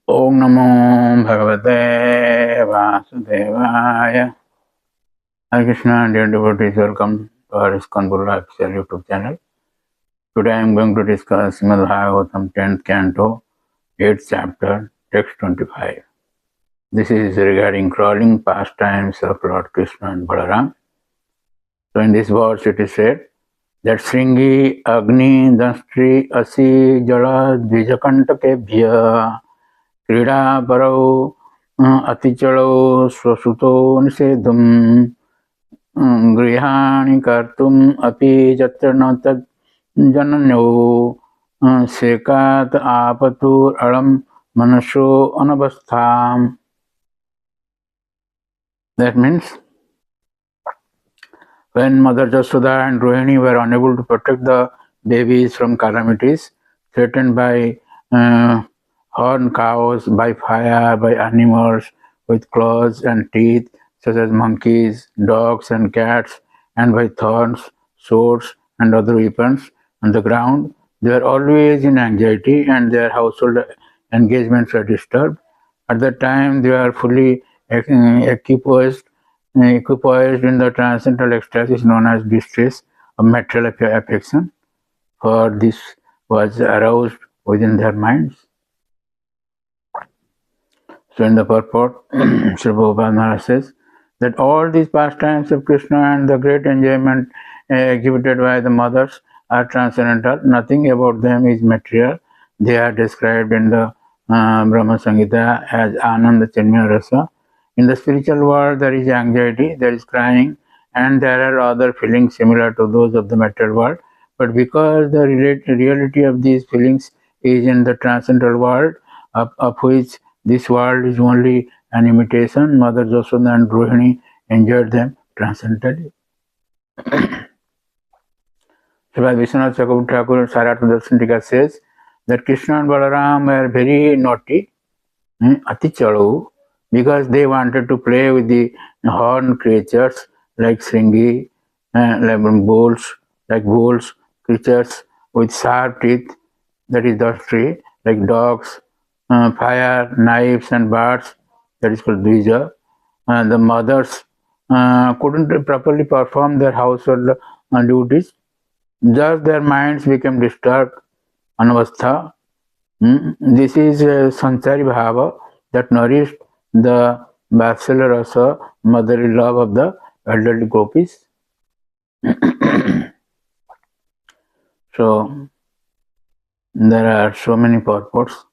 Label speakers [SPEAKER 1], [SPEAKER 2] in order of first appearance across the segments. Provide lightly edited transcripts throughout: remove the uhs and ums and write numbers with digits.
[SPEAKER 1] Om Namo Bhagavate Vasudevaya. Hare Krishna, dear devotees, welcome to our ISKCON Guru official YouTube channel. Today I am going to discuss Srimad Bhagavatam 10th Canto, 8th chapter, text 25. This is regarding crawling pastimes of Lord Krishna and Balaram. So in this verse it is said that Sringi Agni Danstri Asi Jala Dvijakantake क्रीडा परौ अतिचलौ स्वसुतो निषेधुं गृहाणि कर्तुम् अपि यत्र न तद् जनन्यो सेकात् आपतुरलं मनसो अनवस्थाम्. That means when Mother Jasoda and Rohini were unable to protect the babies from calamities threatened by horned cows, by fire, by animals with claws and teeth, such as monkeys, dogs, and cats, and by thorns, swords, and other weapons on the ground. They are always in anxiety, and their household engagements are disturbed. At that time, they are fully equipoised in the transcendental ecstasy known as distress of material affection, for this was aroused within their minds. So in the purport, Sri Prabhupada Maharaj says that all these pastimes of Krishna and the great enjoyment exhibited by the mothers are transcendental. Nothing about them is material. They are described in the Brahma Samhita as Ananda Chinmaya Rasa. In the spiritual world, there is anxiety, there is crying, and there are other feelings similar to those of the material world. But because the reality of these feelings is in the transcendental world, of which this world is only an imitation, Mother Jasoda and Rohini enjoyed them transcendentally. Srimad Vishwanath Chakravarti Thakur Sarata Darshan Tika says that Krishna and Balaram were very naughty, ati chalu, because they wanted to play with the horned creatures like Sringi, like bulls, creatures with sharp teeth, that is dustry, like dogs, fire, knives, and birds, that is called Dvija. The mothers couldn't properly perform their household duties. Thus, their minds became disturbed, anavastha. This is sanchari bhava that nourished the Vatsalya rasa, motherly love of the elderly gopis. So, there are so many purports.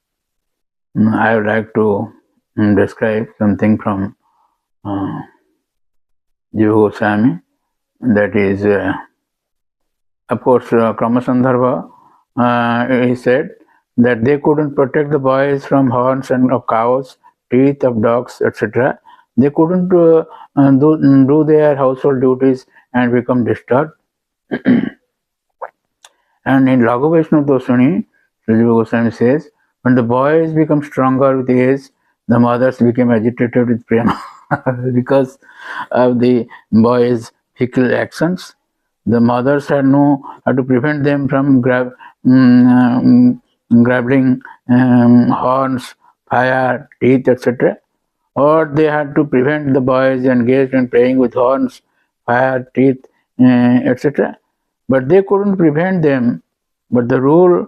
[SPEAKER 1] I would like to describe something from Jiva Goswami. That is, of course, Kramasandharva, he said that they couldn't protect the boys from horns and of cows, teeth of dogs, etc. They couldn't do their household duties and become disturbed. And in Laghu Vaishnava Dosani, Jiva Goswami says, when the boys become stronger with age, the mothers became agitated with prema because of the boys' fickle actions. The mothers had how to prevent them from grabbing horns, fire, teeth, etc. Or they had to prevent the boys engaged in playing with horns, fire, teeth, etc. But they couldn't prevent them. But the rule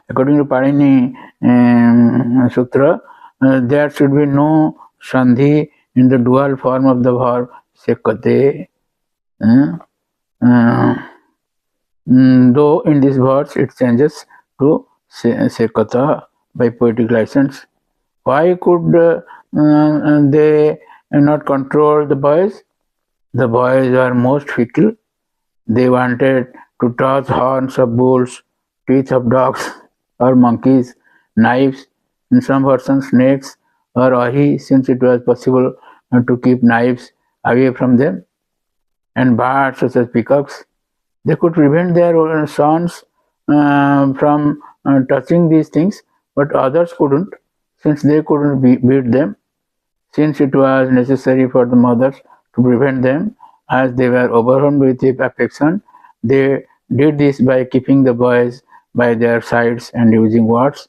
[SPEAKER 1] according to Panini Sutra, there should be no sandhi in the dual form of the verb sekate. Though in this verse it changes to sekata by poetic license. Why could they not control the boys? The boys were most fickle. They wanted to touch horns of bulls, teeth of dogs or monkeys, knives, in some persons snakes or ahi, since it was possible to keep knives away from them, and birds such as peacocks. They could prevent their sons from touching these things, but others couldn't, since they couldn't beat them. Since it was necessary for the mothers to prevent them, as they were overwhelmed with affection, they did this by keeping the boys by their sides and using words.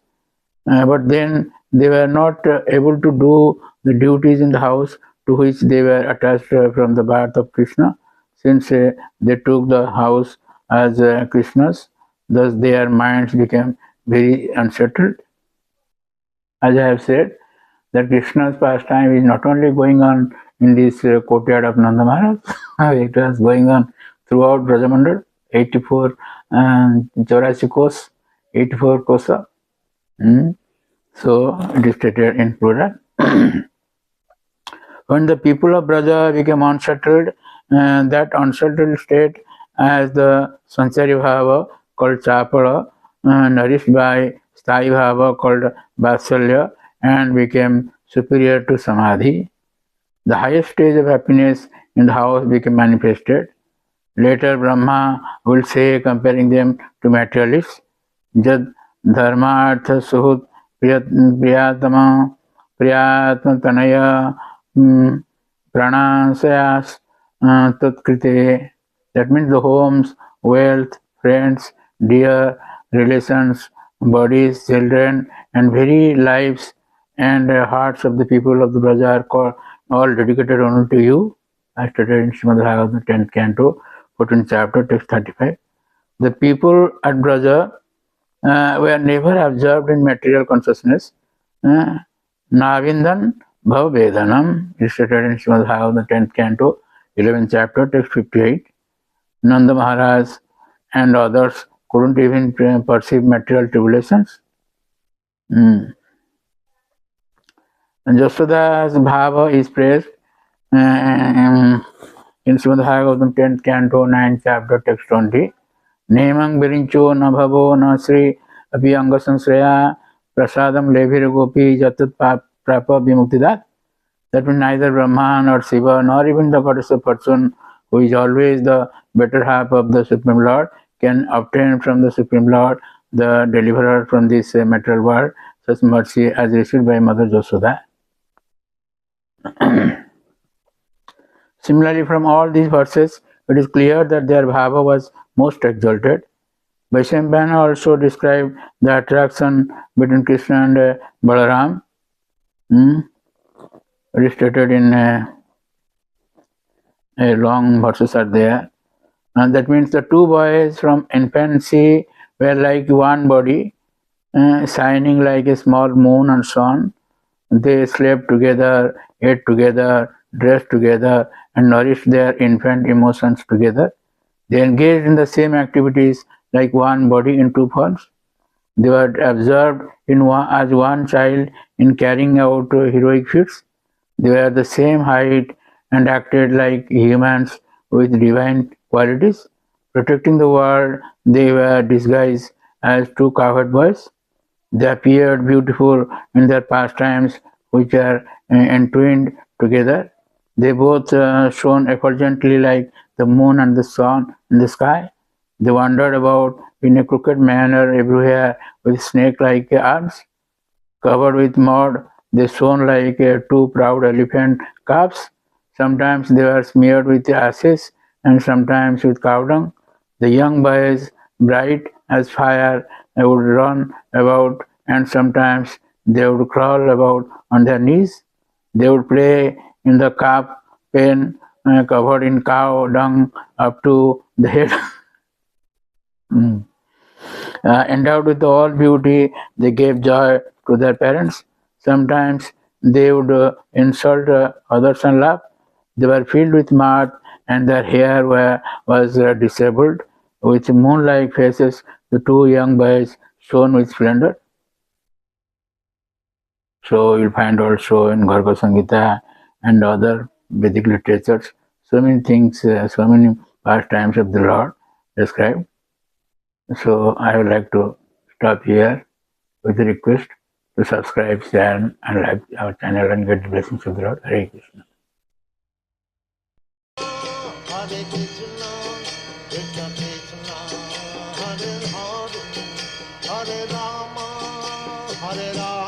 [SPEAKER 1] But then they were not able to do the duties in the house to which they were attached from the birth of Krishna, since they took the house as Krishna's. Thus, their minds became very unsettled. As I have said, that Krishna's pastime is not only going on in this courtyard of Nanda Maharaj, it was going on throughout Brajamandal, 84 and 84 kos, 84 kosa. So it is stated in plural. When the people of Braja became unsettled, that unsettled state as the Sansari Bhava called Chapala, nourished by Sthayi Bhava called Vatsalya, and became superior to Samadhi. The highest stage of happiness in the house became manifested. Later, Brahma will say, comparing them to materialists, Jad Dharma Artha Suhut Priyatama Priyatma Tanaya Pranasayas Tatkrite. That means the homes, wealth, friends, dear relations, bodies, children, and very lives and hearts of the people of the Braja are all dedicated only to you. I stated in Srimad Bhagavatam 10th canto, 14th chapter, text 35. The people at Braja were never observed in material consciousness. Navindan Bhavavedanam is stated in Srimad Bhagavatam 10th canto, 11th chapter, text 58. Nanda Maharaj and others couldn't even perceive material tribulations. And Jashoda's Bhava is praised in Srimad Bhagavatam 10th canto, 9th chapter, text 20. Nemang Virincho na bhavo na sri api anga sansraya prasadam levir gopi jatat prapa vimuktidat. That means neither Brahman or Shiva nor even the goddess of fortune, who is always the better half of the Supreme Lord, can obtain from the Supreme Lord, the deliverer from this material world, such mercy as received by Mother Jashoda. Similarly, from all these verses, it is clear that their bhava was most exalted. Vaishnampana also described the attraction between Krishna and Balaram. It is stated in a long verses are there. And that means the two boys from infancy were like one body, shining like a small moon and sun. They slept together, ate together, dressed together, and nourished their infant emotions together. They engaged in the same activities like one body in two forms. They were observed as one child in carrying out heroic feats. They were the same height and acted like humans with divine qualities. Protecting the world, they were disguised as two cowherd boys. They appeared beautiful in their pastimes, which are entwined together. They both shone effulgently like the moon and the sun in the sky. They wandered about in a crooked manner everywhere with snake-like arms. Covered with mud, they shone like two proud elephant calves. Sometimes they were smeared with ashes and sometimes with cow dung. The young boys, bright as fire, would run about, and sometimes they would crawl about on their knees. They would play in the calf pen covered in cow dung up to the head. Endowed with all beauty, they gave joy to their parents. Sometimes they would insult others and laugh. They were filled with mirth, and their hair was disabled. With moon-like faces, the two young boys shone with splendor. So you'll find also in Garga Samhita and other Vedic literatures so many things, so many pastimes of the Lord described. So I would like to stop here with a request to subscribe, share, and like our channel and get the blessings of the Lord. Hare Krishna. Hare Krishna, Krishna Krishna, Hare Hare, Hare Rama, Hare Rama.